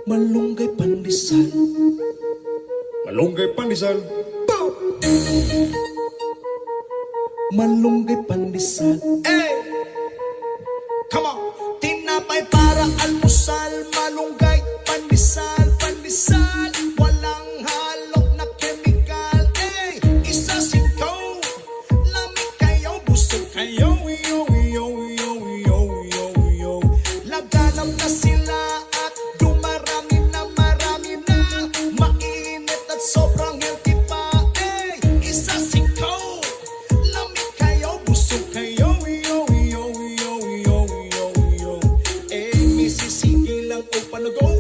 Malunggay pandesal. Malunggay pandesal. Malunggay pandesal. Hey! Come on! Tinapay para almusal, malunggay, pandesal, pandesal. Walang halok na chemical. Hey! Isa singkaw, lamig kayo, busog kayo. Yo, yo, yo, yo, yo, yo. Laganap na sila at dumarami na, marami na. Mainit at sobrang healthy pa. Hey! Isa singkaw, lamig kayo, busog kayo. Yo, yo, yo, yo, yo, yo. Eh, misisingil lang o panago.